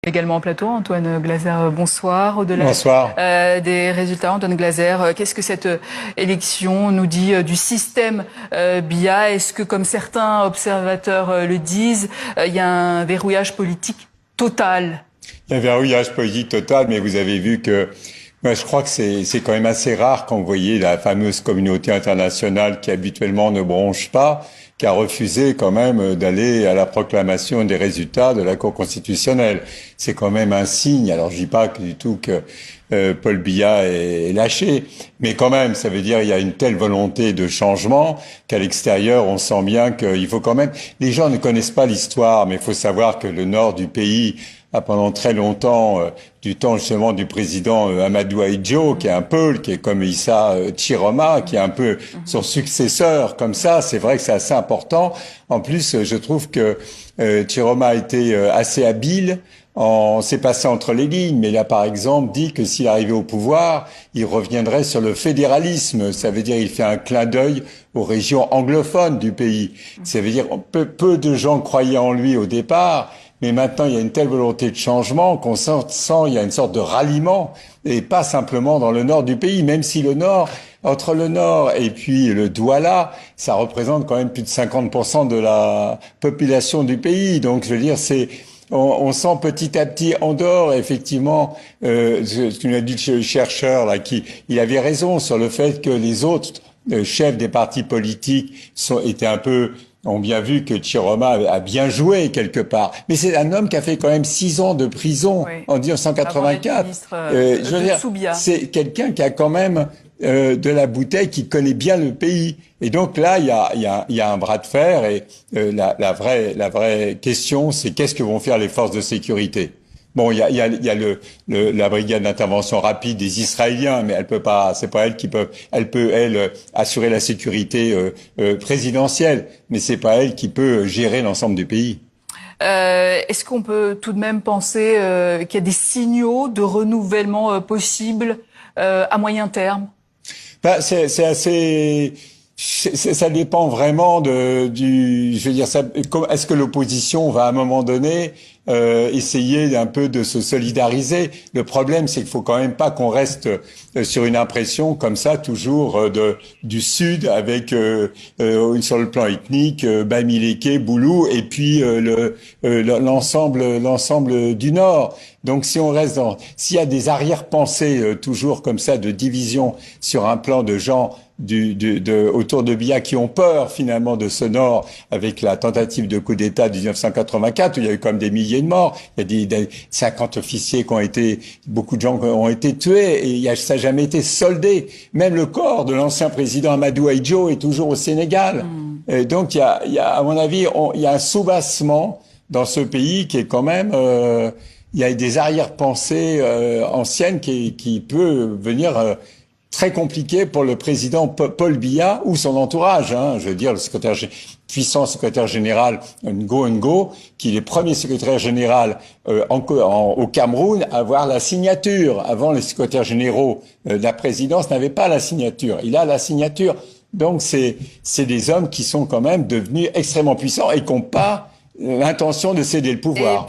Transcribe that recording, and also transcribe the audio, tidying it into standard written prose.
Également en plateau, Antoine Glaser, bonsoir. Au-delà Bonsoir. Des résultats, Antoine Glaser, qu'est-ce que cette élection nous dit du système BIA? Est-ce que, comme certains observateurs le disent, il y a un verrouillage politique total? Il y a un verrouillage politique total, mais vous avez vu que moi, je crois que c'est quand même assez rare quand vous voyez la fameuse communauté internationale qui habituellement ne bronche pas, qui a refusé quand même d'aller à la proclamation des résultats de la Cour constitutionnelle. C'est quand même un signe. Alors je dis pas du tout que Paul Biya est lâché, mais quand même, ça veut dire qu'il y a une telle volonté de changement qu'à l'extérieur, on sent bien qu'il faut quand même... Les gens ne connaissent pas l'histoire, mais il faut savoir que le nord du pays a pendant très longtemps, du temps justement du président Amadou Ahidjo, qui est un peu, qui est comme Issa Chiroma, qui est un peu son successeur, comme ça, c'est vrai que c'est assez important. En plus, je trouve que Chiroma a été assez habile. S'est passé entre les lignes, mais il a par exemple dit que s'il arrivait au pouvoir, il reviendrait sur le fédéralisme. Ça veut dire il fait un clin d'œil aux régions anglophones du pays. Ça veut dire peu de gens croyaient en lui au départ, mais maintenant il y a une telle volonté de changement qu'on sent il y a une sorte de ralliement, et pas simplement dans le nord du pays, même si le nord, entre le nord et puis le Douala, ça représente quand même plus de 50% de la population du pays. Donc je veux dire, on sent petit à petit en dehors, effectivement, ce que nous a dit le chercheur là, il avait raison sur le fait que les autres chefs des partis politiques étaient un peu, ont bien vu que Chiroma a bien joué quelque part. Mais c'est un homme qui a fait quand même 6 ans de prison en 1984. Je veux dire, c'est quelqu'un qui a quand même de la bouteille, qui connaît bien le pays. Et donc là, il y a un bras de fer, et la vraie question, c'est qu'est-ce que vont faire les forces de sécurité? Bon, il y a la brigade d'intervention rapide des Israéliens, mais elle peut pas, c'est pas elle qui peut, elle peut assurer la sécurité présidentielle, mais c'est pas elle qui peut gérer l'ensemble du pays. Est-ce qu'on peut tout de même penser qu'il y a des signaux de renouvellement possible à moyen terme? C'est assez... Ça dépend vraiment je veux dire, est-ce que l'opposition va à un moment donné essayer un peu de se solidariser? Le problème, c'est qu'il faut quand même pas qu'on reste sur une impression comme ça toujours du Sud avec sur le plan ethnique Bamileke, Boulou, et puis l'ensemble du Nord. Donc si on reste s'il y a des arrière-pensées toujours comme ça de division sur un plan de gens autour de Biya qui ont peur finalement de ce Nord, avec la tentative de coup d'État de 1984 où il y a eu comme des milliers de morts, il y a des 50 officiers qui ont été, beaucoup de gens ont été tués, et ça n'a jamais été soldé. Même le corps de l'ancien président Amadou Ahidjo est toujours au Sénégal. Et donc il y a à mon avis il y a un soubassement dans ce pays qui est quand même il y a des arrière-pensées anciennes qui peut venir très compliqué pour le président Paul Biya ou son entourage. Je veux dire, le puissant secrétaire général Ngo, qui est le premier secrétaire général au Cameroun à avoir la signature. Avant, les secrétaires généraux de la présidence n'avaient pas la signature. Il a la signature. Donc, c'est des hommes qui sont quand même devenus extrêmement puissants et qui n'ont pas l'intention de céder le pouvoir.